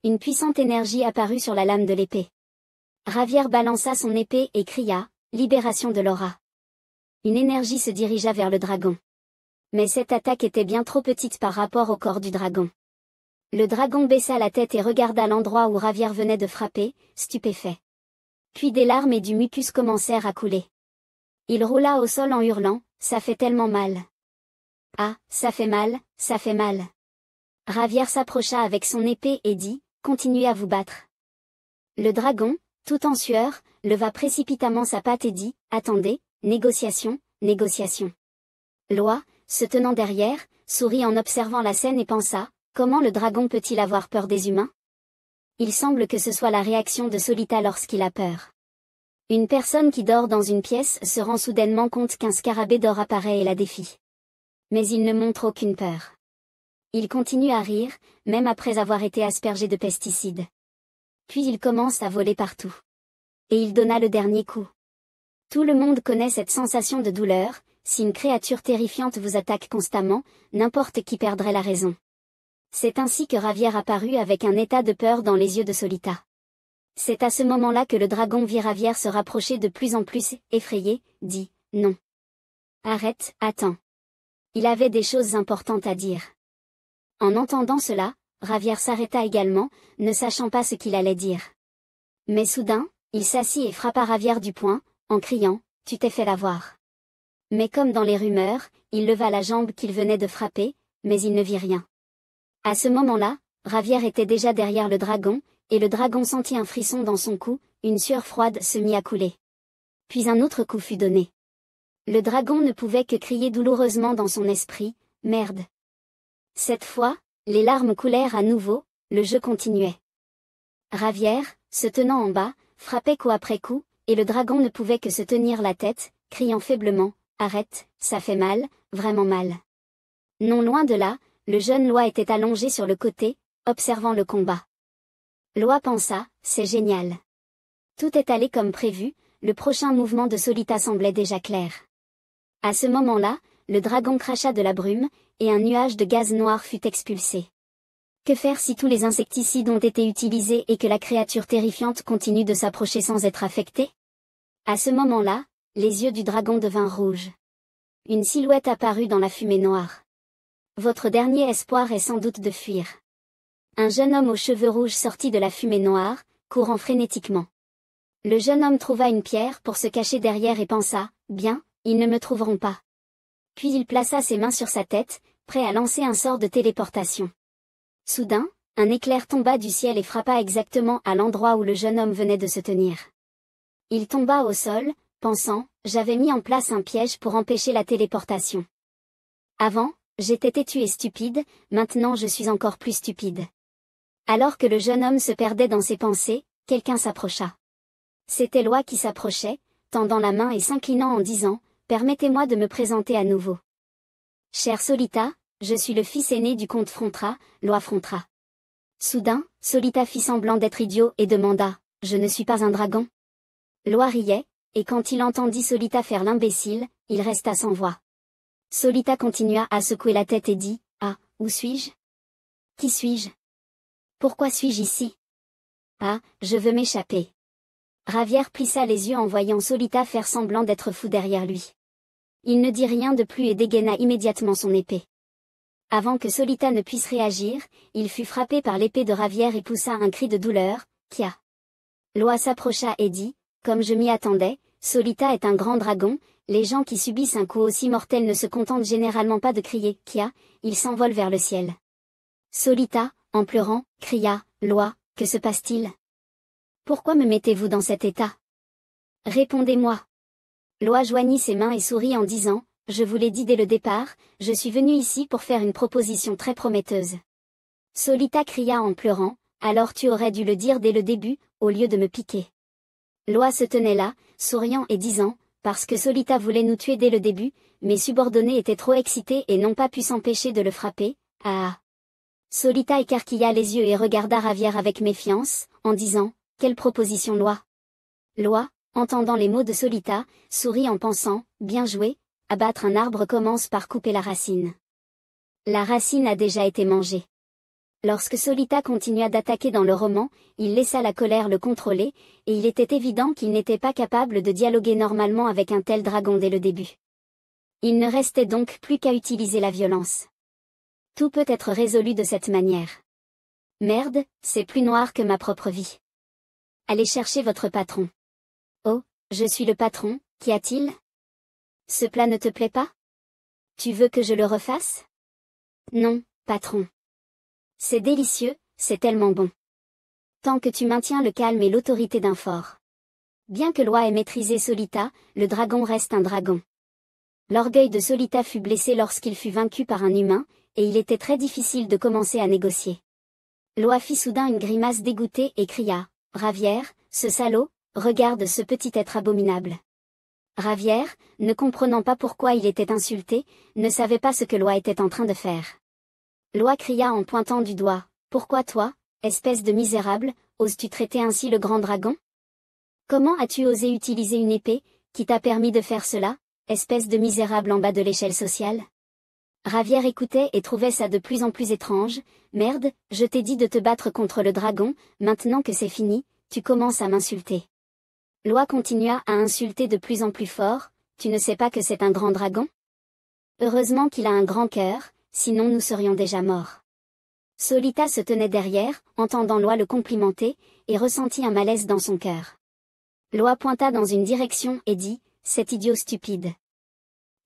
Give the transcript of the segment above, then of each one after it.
Une puissante énergie apparut sur la lame de l'épée. Ravière balança son épée et cria, « Libération de l'aura ». Une énergie se dirigea vers le dragon. Mais cette attaque était bien trop petite par rapport au corps du dragon. Le dragon baissa la tête et regarda l'endroit où Ravière venait de frapper, stupéfait. Puis des larmes et du mucus commencèrent à couler. Il roula au sol en hurlant, « Ça fait tellement mal. Ah, ça fait mal, ça fait mal. » Ravière s'approcha avec son épée et dit, « Continuez à vous battre. » Le dragon, tout en sueur, leva précipitamment sa patte et dit, « Attendez, négociation, négociation. » Loi, se tenant derrière, sourit en observant la scène et pensa, « Comment le dragon peut-il avoir peur des humains? Il semble que ce soit la réaction de Solita lorsqu'il a peur. Une personne qui dort dans une pièce se rend soudainement compte qu'un scarabée d'or apparaît et la défie. Mais il ne montre aucune peur. Il continue à rire, même après avoir été aspergé de pesticides. Puis il commence à voler partout. Et il donna le dernier coup. Tout le monde connaît cette sensation de douleur, si une créature terrifiante vous attaque constamment, n'importe qui perdrait la raison. C'est ainsi que Ravière apparut avec un état de peur dans les yeux de Solita. C'est à ce moment-là que le dragon vit Ravière se rapprocher de plus en plus, effrayé, dit, « Non. Arrête, attends. » Il avait des choses importantes à dire. En entendant cela, Ravière s'arrêta également, ne sachant pas ce qu'il allait dire. Mais soudain, il s'assit et frappa Ravière du poing, en criant, « Tu t'es fait l'avoir. » Mais comme dans les rumeurs, il leva la jambe qu'il venait de frapper, mais il ne vit rien. À ce moment-là, Ravière était déjà derrière le dragon, et le dragon sentit un frisson dans son cou, une sueur froide se mit à couler. Puis un autre coup fut donné. Le dragon ne pouvait que crier douloureusement dans son esprit, « Merde !» Cette fois, les larmes coulèrent à nouveau, le jeu continuait. Ravière, se tenant en bas, frappait coup après coup, et le dragon ne pouvait que se tenir la tête, criant faiblement, « Arrête, ça fait mal, vraiment mal. » Non loin de là, le jeune Loi était allongé sur le côté, observant le combat. Loi pensa, « C'est génial. Tout est allé comme prévu, le prochain mouvement de Solita semblait déjà clair. » À ce moment-là, le dragon cracha de la brume, et un nuage de gaz noir fut expulsé. Que faire si tous les insecticides ont été utilisés et que la créature terrifiante continue de s'approcher sans être affectée? À ce moment-là, les yeux du dragon devinrent rouges. Une silhouette apparut dans la fumée noire. Votre dernier espoir est sans doute de fuir. Un jeune homme aux cheveux rouges sortit de la fumée noire, courant frénétiquement. Le jeune homme trouva une pierre pour se cacher derrière et pensa, « Bien, ils ne me trouveront pas. » Puis il plaça ses mains sur sa tête, prêt à lancer un sort de téléportation. Soudain, un éclair tomba du ciel et frappa exactement à l'endroit où le jeune homme venait de se tenir. Il tomba au sol, pensant, « J'avais mis en place un piège pour empêcher la téléportation. Avant, j'étais têtu et stupide, maintenant je suis encore plus stupide. » Alors que le jeune homme se perdait dans ses pensées, quelqu'un s'approcha. C'était Loi qui s'approchait, tendant la main et s'inclinant en disant, « Permettez-moi de me présenter à nouveau. Chère Solita, je suis le fils aîné du comte Frontra, Loi Frontra. » Soudain, Solita fit semblant d'être idiot et demanda, « Je ne suis pas un dragon ?» Loi riait, et quand il entendit Solita faire l'imbécile, il resta sans voix. Solita continua à secouer la tête et dit, « Ah, où suis-je? Qui suis-je? Pourquoi suis-je ici? Ah, je veux m'échapper. » Ravière plissa les yeux en voyant Solita faire semblant d'être fou derrière lui. Il ne dit rien de plus et dégaina immédiatement son épée. Avant que Solita ne puisse réagir, il fut frappé par l'épée de Ravière et poussa un cri de douleur, « Kia !» Loi s'approcha et dit, « Comme je m'y attendais, Solita est un grand dragon, les gens qui subissent un coup aussi mortel ne se contentent généralement pas de crier « Kia !», ils s'envolent vers le ciel. » Solita, en pleurant, cria, « Loi, que se passe-t-il? Pourquoi me mettez-vous dans cet état? Répondez-moi. » Loi joignit ses mains et sourit en disant, « Je vous l'ai dit dès le départ, je suis venu ici pour faire une proposition très prometteuse. » Solita cria en pleurant, « Alors tu aurais dû le dire dès le début, au lieu de me piquer. » Loi se tenait là, souriant et disant, « Parce que Solita voulait nous tuer dès le début, mes subordonnés étaient trop excités et n'ont pas pu s'empêcher de le frapper, ah !» Solita écarquilla les yeux et regarda Ravière avec méfiance, en disant, « Quelle proposition, Loi ?» Loi, entendant les mots de Solita, sourit en pensant, « Bien joué, abattre un arbre commence par couper la racine. La racine a déjà été mangée. Lorsque Solita continua d'attaquer dans le roman, il laissa la colère le contrôler, et il était évident qu'il n'était pas capable de dialoguer normalement avec un tel dragon dès le début. Il ne restait donc plus qu'à utiliser la violence. Tout peut être résolu de cette manière. Merde, c'est plus noir que ma propre vie. Allez chercher votre patron. Oh, je suis le patron, qu'y a-t-il? Ce plat ne te plaît pas? Tu veux que je le refasse? Non, patron. C'est délicieux, c'est tellement bon. Tant que tu maintiens le calme et l'autorité d'un fort. Bien que Loi ait maîtrisé Solita, le dragon reste un dragon. L'orgueil de Solita fut blessé lorsqu'il fut vaincu par un humain, et il était très difficile de commencer à négocier. Loi fit soudain une grimace dégoûtée et cria, « Ravière, ce salaud, regarde ce petit être abominable. » Ravière, ne comprenant pas pourquoi il était insulté, ne savait pas ce que Loi était en train de faire. Loi cria en pointant du doigt, « Pourquoi toi, espèce de misérable, oses-tu traiter ainsi le grand dragon? Comment as-tu osé utiliser une épée, qui t'a permis de faire cela, espèce de misérable en bas de l'échelle sociale ?» Ravière écoutait et trouvait ça de plus en plus étrange. « Merde, je t'ai dit de te battre contre le dragon, maintenant que c'est fini, tu commences à m'insulter. » Loi continua à insulter de plus en plus fort, « Tu ne sais pas que c'est un grand dragon? Heureusement qu'il a un grand cœur, sinon nous serions déjà morts. » Solita se tenait derrière, entendant Loi le complimenter, et ressentit un malaise dans son cœur. Loi pointa dans une direction et dit, « Cet idiot stupide.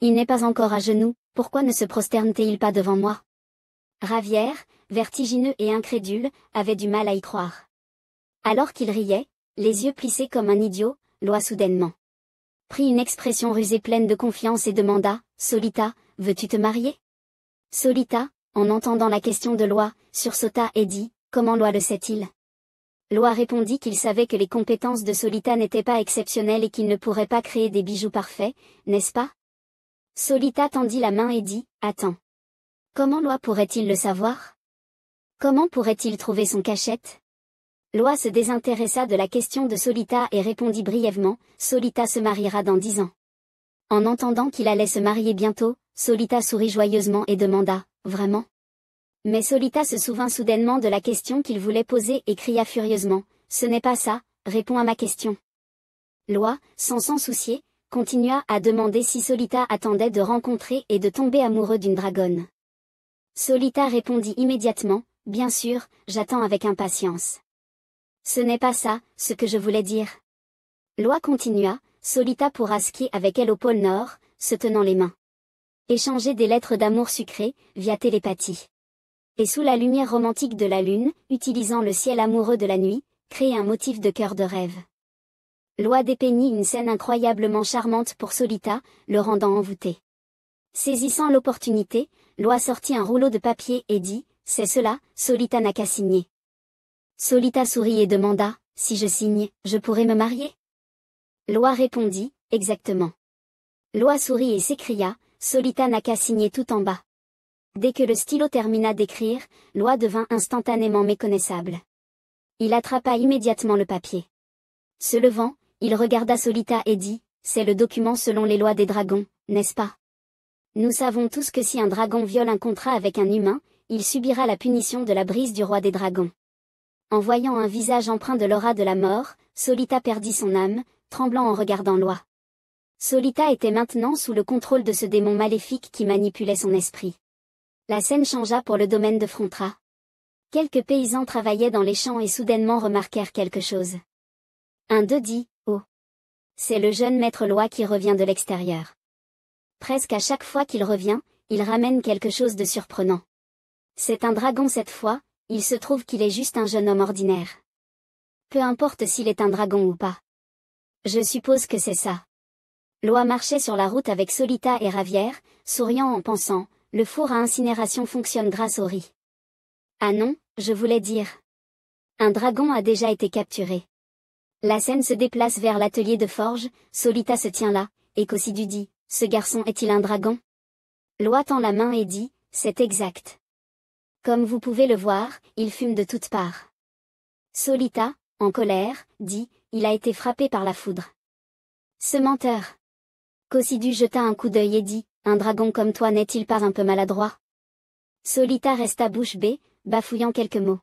Il n'est pas encore à genoux, pourquoi ne se prosterne-t-il pas devant moi ?» Ravière, vertigineux et incrédule, avait du mal à y croire. Alors qu'il riait, les yeux plissés comme un idiot, Loi soudainement prit une expression rusée pleine de confiance et demanda, « Solita, veux-tu te marier ?» Solita, en entendant la question de Loi, sursauta et dit, « Comment Loi le sait-il ?» Loi répondit qu'il savait que les compétences de Solita n'étaient pas exceptionnelles et qu'il ne pourrait pas créer des bijoux parfaits, n'est-ce pas? Solita tendit la main et dit, « Attends. Comment Loi pourrait-il le savoir? Comment pourrait-il trouver son cachette ?» Loi se désintéressa de la question de Solita et répondit brièvement, « Solita se mariera dans 10 ans. » En entendant qu'il allait se marier bientôt, Solita sourit joyeusement et demanda, « Vraiment ?» Mais Solita se souvint soudainement de la question qu'il voulait poser et cria furieusement, « Ce n'est pas ça, réponds à ma question. » Loi, sans s'en soucier, continua à demander si Solita attendait de rencontrer et de tomber amoureux d'une dragonne. Solita répondit immédiatement, « Bien sûr, j'attends avec impatience. » Ce n'est pas ça, ce que je voulais dire. Loi continua, Solita pourra skier avec elle au pôle Nord, se tenant les mains. Échanger des lettres d'amour sucrées, via télépathie. Et sous la lumière romantique de la lune, utilisant le ciel amoureux de la nuit, créer un motif de cœur de rêve. Loi dépeignit une scène incroyablement charmante pour Solita, le rendant envoûté. Saisissant l'opportunité, Loi sortit un rouleau de papier et dit, « C'est cela, Solita n'a qu'à signer. » Solita sourit et demanda, « Si je signe, je pourrai me marier ?» Loi répondit, « Exactement. » Loi sourit et s'écria, « Solita n'a qu'à signer tout en bas. » Dès que le stylo termina d'écrire, Loi devint instantanément méconnaissable. Il attrapa immédiatement le papier. Se levant, il regarda Solita et dit, « C'est le document selon les lois des dragons, n'est-ce pas? Nous savons tous que si un dragon viole un contrat avec un humain, il subira la punition de la brise du roi des dragons. » En voyant un visage empreint de l'aura de la mort, Solita perdit son âme, tremblant en regardant Loi. Solita était maintenant sous le contrôle de ce démon maléfique qui manipulait son esprit. La scène changea pour le domaine de Frontera. Quelques paysans travaillaient dans les champs et soudainement remarquèrent quelque chose. Un d'eux dit, « Oh. C'est le jeune maître Loi qui revient de l'extérieur. » Presque à chaque fois qu'il revient, il ramène quelque chose de surprenant. C'est un dragon cette fois, il se trouve qu'il est juste un jeune homme ordinaire. Peu importe s'il est un dragon ou pas. Je suppose que c'est ça. Loi marchait sur la route avec Solita et Ravière, souriant en pensant, le four à incinération fonctionne grâce au riz. Ah non, je voulais dire. Un dragon a déjà été capturé. La scène se déplace vers l'atelier de forge, Solita se tient là, et Cossidu dit, ce garçon est-il un dragon? Loi tend la main et dit, c'est exact. Comme vous pouvez le voir, il fume de toutes parts. Solita, en colère, dit, il a été frappé par la foudre. Ce menteur. Cossidu jeta un coup d'œil et dit, un dragon comme toi n'est-il pas un peu maladroit? Solita resta bouche bée, bafouillant quelques mots.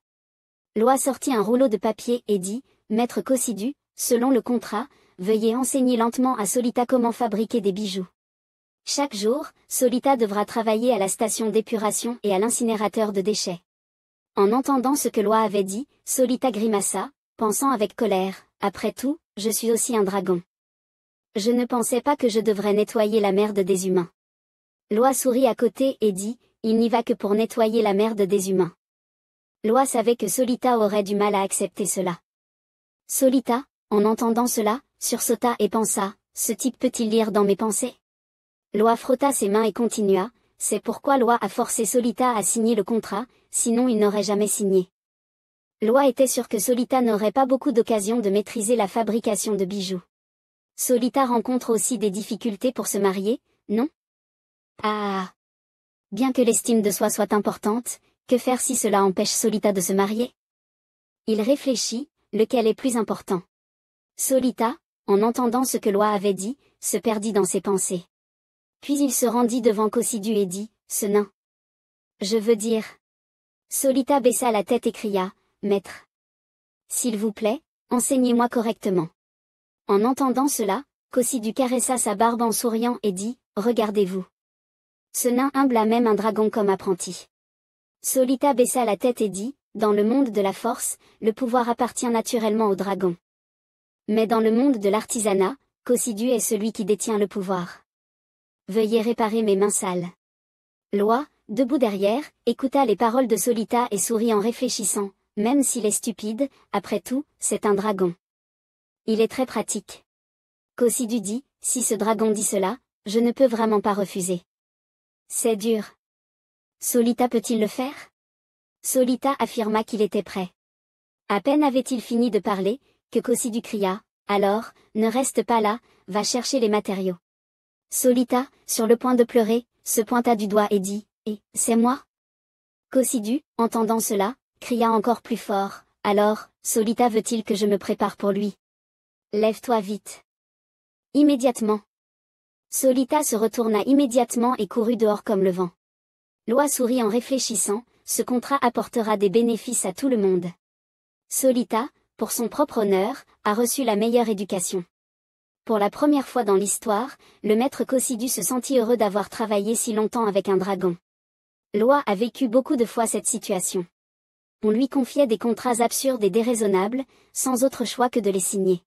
Loi sortit un rouleau de papier et dit, « Maître Cossidu, selon le contrat, veuillez enseigner lentement à Solita comment fabriquer des bijoux. Chaque jour, Solita devra travailler à la station d'épuration et à l'incinérateur de déchets. » En entendant ce que Loi avait dit, Solita grimaça, pensant avec colère, « Après tout, je suis aussi un dragon. Je ne pensais pas que je devrais nettoyer la merde des humains. » Loi sourit à côté et dit, « Il n'y va que pour nettoyer la merde des humains. » Loi savait que Solita aurait du mal à accepter cela. Solita, en entendant cela, sursauta et pensa, « Ce type peut-il lire dans mes pensées ?» Loi frotta ses mains et continua, « C'est pourquoi Loi a forcé Solita à signer le contrat, sinon il n'aurait jamais signé. » Loi était sûr que Solita n'aurait pas beaucoup d'occasion de maîtriser la fabrication de bijoux. Solita rencontre aussi des difficultés pour se marier, non? Ah! Bien que l'estime de soi soit importante, que faire si cela empêche Solita de se marier? Il réfléchit, lequel est plus important? Solita, en entendant ce que Loi avait dit, se perdit dans ses pensées. Puis il se rendit devant Cossidu et dit, « Ce nain. Je veux dire. » Solita baissa la tête et cria, « Maître. S'il vous plaît, enseignez-moi correctement. » En entendant cela, Cossidu caressa sa barbe en souriant et dit, « Regardez-vous. Ce nain humble a même un dragon comme apprenti. » Solita baissa la tête et dit, « Dans le monde de la force, le pouvoir appartient naturellement au dragon. Mais dans le monde de l'artisanat, Cossidu est celui qui détient le pouvoir. Veuillez réparer mes mains sales. » Loi, debout derrière, écouta les paroles de Solita et sourit en réfléchissant, « Même s'il est stupide, après tout, c'est un dragon. Il est très pratique. » Cossidu dit, « Si ce dragon dit cela, je ne peux vraiment pas refuser. C'est dur. Solita peut-il le faire? » Solita affirma qu'il était prêt. À peine avait-il fini de parler, que Cossidu cria, « Alors, ne reste pas là, va chercher les matériaux. » Solita, sur le point de pleurer, se pointa du doigt et dit, « Et, c'est moi ?» Cossidu, entendant cela, cria encore plus fort, « Alors, Solita veut-il que je me prépare pour lui? Lève-toi vite. » Immédiatement. Solita se retourna immédiatement et courut dehors comme le vent. Loi sourit en réfléchissant, ce contrat apportera des bénéfices à tout le monde. Solita, pour son propre honneur, a reçu la meilleure éducation. Pour la première fois dans l'histoire, le maître Cossidu se sentit heureux d'avoir travaillé si longtemps avec un dragon. Loi a vécu beaucoup de fois cette situation. On lui confiait des contrats absurdes et déraisonnables, sans autre choix que de les signer.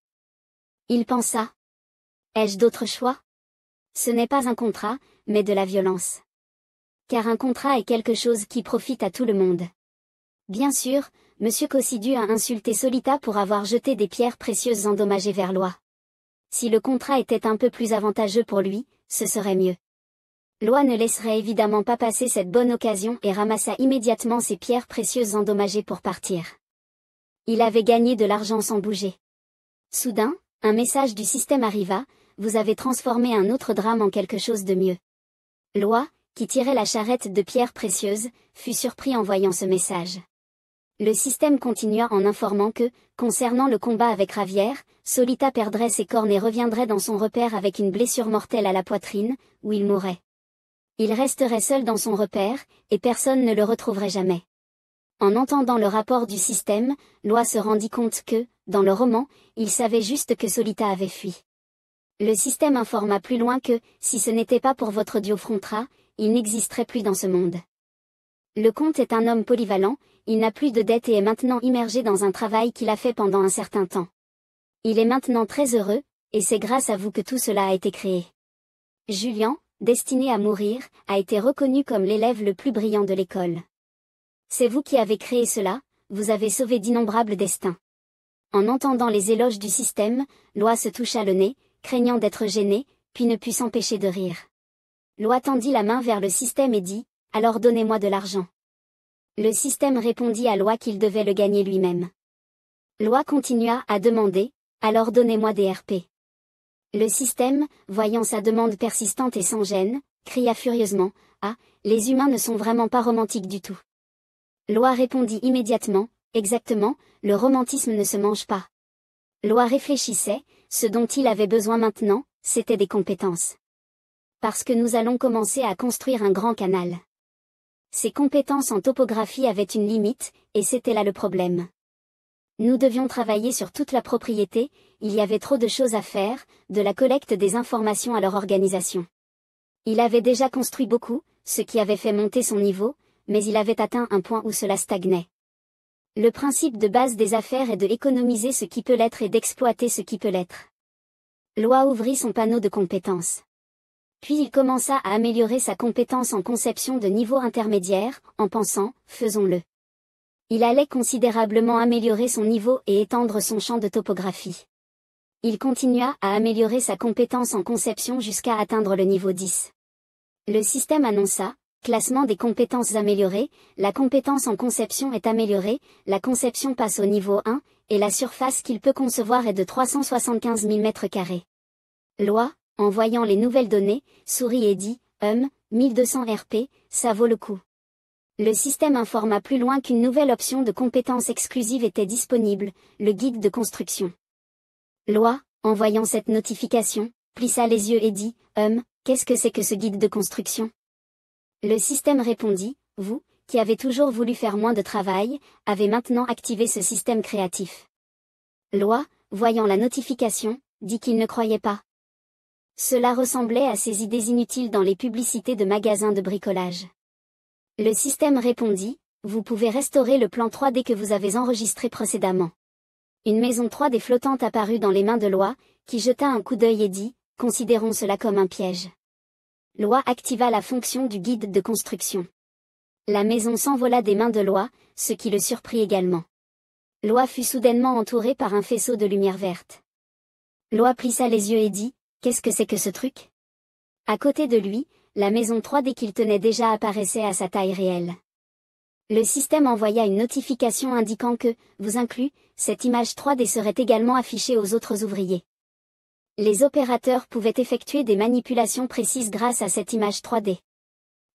Il pensa. Ai-je d'autre choix? Ce n'est pas un contrat, mais de la violence. Car un contrat est quelque chose qui profite à tout le monde. Bien sûr, Monsieur Cossidu a insulté Solita pour avoir jeté des pierres précieuses endommagées vers Loi. Si le contrat était un peu plus avantageux pour lui, ce serait mieux. Loi ne laisserait évidemment pas passer cette bonne occasion et ramassa immédiatement ces pierres précieuses endommagées pour partir. Il avait gagné de l'argent sans bouger. Soudain, un message du système arriva, « Vous avez transformé un autre drame en quelque chose de mieux. » Loi, qui tirait la charrette de pierres précieuses, fut surpris en voyant ce message. Le système continua en informant que, concernant le combat avec Ravière, Solita perdrait ses cornes et reviendrait dans son repère avec une blessure mortelle à la poitrine, où il mourrait. Il resterait seul dans son repère, et personne ne le retrouverait jamais. En entendant le rapport du système, Loi se rendit compte que, dans le roman, il savait juste que Solita avait fui. Le système informa plus loin que, si ce n'était pas pour votre dieu Frontra, il n'existerait plus dans ce monde. Le comte est un homme polyvalent, il n'a plus de dettes et est maintenant immergé dans un travail qu'il a fait pendant un certain temps. Il est maintenant très heureux, et c'est grâce à vous que tout cela a été créé. Julien, destiné à mourir, a été reconnu comme l'élève le plus brillant de l'école. C'est vous qui avez créé cela, vous avez sauvé d'innombrables destins. En entendant les éloges du système, Loi se toucha le nez, craignant d'être gêné, puis ne put s'empêcher de rire. Loi tendit la main vers le système et dit, « Alors donnez-moi de l'argent. » Le système répondit à Loi qu'il devait le gagner lui-même. Loi continua à demander, « Alors donnez-moi des RP. » Le système, voyant sa demande persistante et sans gêne, cria furieusement, « Ah, les humains ne sont vraiment pas romantiques du tout. » Loi répondit immédiatement, « Exactement, le romantisme ne se mange pas. » Loi réfléchissait, ce dont il avait besoin maintenant, c'était des compétences. Parce que nous allons commencer à construire un grand canal. Ses compétences en topographie avaient une limite, et c'était là le problème. Nous devions travailler sur toute la propriété, il y avait trop de choses à faire, de la collecte des informations à leur organisation. Il avait déjà construit beaucoup, ce qui avait fait monter son niveau, mais il avait atteint un point où cela stagnait. Le principe de base des affaires est de économiser ce qui peut l'être et d'exploiter ce qui peut l'être. Loi ouvrit son panneau de compétences. Puis il commença à améliorer sa compétence en conception de niveau intermédiaire, en pensant, faisons-le. Il allait considérablement améliorer son niveau et étendre son champ de topographie. Il continua à améliorer sa compétence en conception jusqu'à atteindre le niveau 10. Le système annonça, classement des compétences améliorées, la compétence en conception est améliorée, la conception passe au niveau 1, et la surface qu'il peut concevoir est de 375 000 m². Loi, en voyant les nouvelles données, sourit et dit, 1200 RP, ça vaut le coup. Le système informa plus loin qu'une nouvelle option de compétences exclusive était disponible, le guide de construction. Loi, en voyant cette notification, plissa les yeux et dit, qu'est-ce que c'est que ce guide de construction? Le système répondit, vous, qui avez toujours voulu faire moins de travail, avez maintenant activé ce système créatif. Loi, voyant la notification, dit qu'il ne croyait pas. Cela ressemblait à ces idées inutiles dans les publicités de magasins de bricolage. Le système répondit, vous pouvez restaurer le plan 3D que vous avez enregistré précédemment. Une maison 3D flottante apparut dans les mains de Loi, qui jeta un coup d'œil et dit, considérons cela comme un piège. Loi activa la fonction du guide de construction. La maison s'envola des mains de Loi, ce qui le surprit également. Loi fut soudainement entouré par un faisceau de lumière verte. Loi plissa les yeux et dit, qu'est-ce que c'est que ce truc? À côté de lui, la maison 3D qu'il tenait déjà apparaissait à sa taille réelle. Le système envoya une notification indiquant que, vous inclus, cette image 3D serait également affichée aux autres ouvriers. Les opérateurs pouvaient effectuer des manipulations précises grâce à cette image 3D.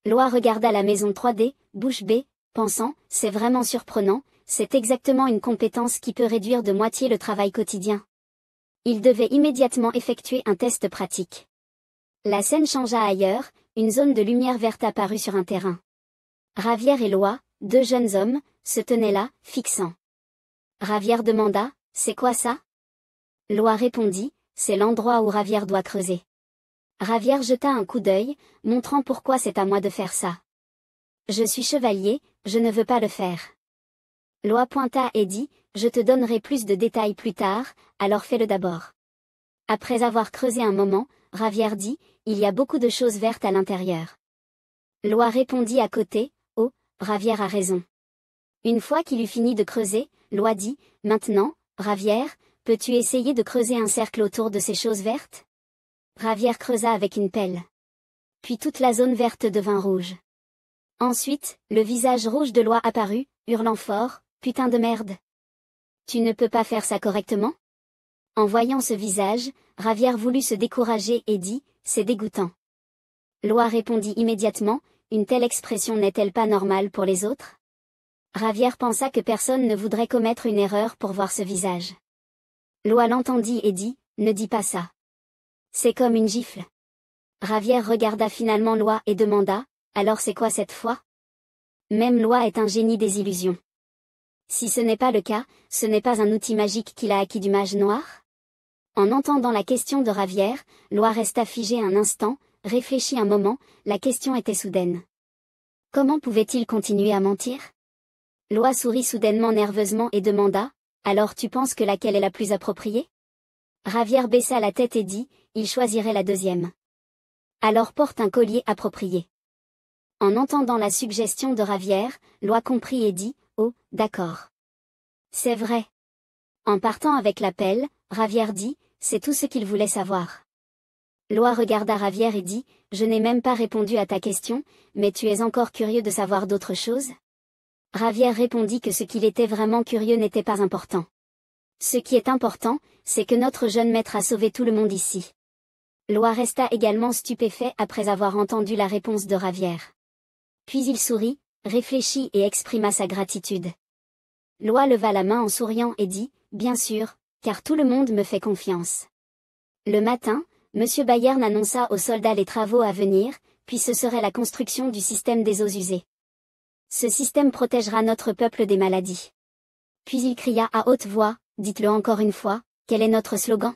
Loi regarda la maison 3D, bouche bée, pensant, c'est vraiment surprenant, c'est exactement une compétence qui peut réduire de moitié le travail quotidien. Il devait immédiatement effectuer un test pratique. La scène changea ailleurs, une zone de lumière verte apparut sur un terrain. Ravière et Loi, deux jeunes hommes, se tenaient là, fixant. Ravière demanda, c'est quoi ça? Loi répondit, c'est l'endroit où Ravière doit creuser. Ravière jeta un coup d'œil, montrant pourquoi c'est à moi de faire ça. Je suis chevalier, je ne veux pas le faire. Loi pointa et dit, je te donnerai plus de détails plus tard, alors fais-le d'abord. Après avoir creusé un moment, Ravière dit, il y a beaucoup de choses vertes à l'intérieur. Loi répondit à côté, oh, Ravière a raison. Une fois qu'il eut fini de creuser, Loi dit, maintenant, Ravière, peux-tu essayer de creuser un cercle autour de ces choses vertes? Ravière creusa avec une pelle. Puis toute la zone verte devint rouge. Ensuite, le visage rouge de Loi apparut, hurlant fort, putain de merde. Tu ne peux pas faire ça correctement? En voyant ce visage, Ravière voulut se décourager et dit, c'est dégoûtant. Loi répondit immédiatement, une telle expression n'est-elle pas normale pour les autres? Ravière pensa que personne ne voudrait commettre une erreur pour voir ce visage. Loi l'entendit et dit, ne dis pas ça. C'est comme une gifle. Ravière regarda finalement Loi et demanda, alors c'est quoi cette fois? Même Loi est un génie des illusions. Si ce n'est pas le cas, ce n'est pas un outil magique qu'il a acquis du mage noir? En entendant la question de Ravière, Loi resta figé un instant, réfléchit un moment, la question était soudaine. Comment pouvait-il continuer à mentir? Loi sourit soudainement nerveusement et demanda, alors tu penses que laquelle est la plus appropriée? Ravière baissa la tête et dit, il choisirait la deuxième. Alors porte un collier approprié. En entendant la suggestion de Ravière, Loi comprit et dit, oh, d'accord. C'est vrai. En partant avec la pelle, Ravière dit, c'est tout ce qu'il voulait savoir. Loi regarda Ravière et dit, je n'ai même pas répondu à ta question, mais tu es encore curieux de savoir d'autres choses? Ravière répondit que ce qu'il était vraiment curieux n'était pas important. Ce qui est important, c'est que notre jeune maître a sauvé tout le monde ici. Loi resta également stupéfait après avoir entendu la réponse de Ravière. Puis il sourit, réfléchit et exprima sa gratitude. Loi leva la main en souriant et dit, bien sûr, car tout le monde me fait confiance. Le matin, M. Bayern annonça aux soldats les travaux à venir, puis ce serait la construction du système des eaux usées. Ce système protégera notre peuple des maladies. Puis il cria à haute voix, dites-le encore une fois, quel est notre slogan?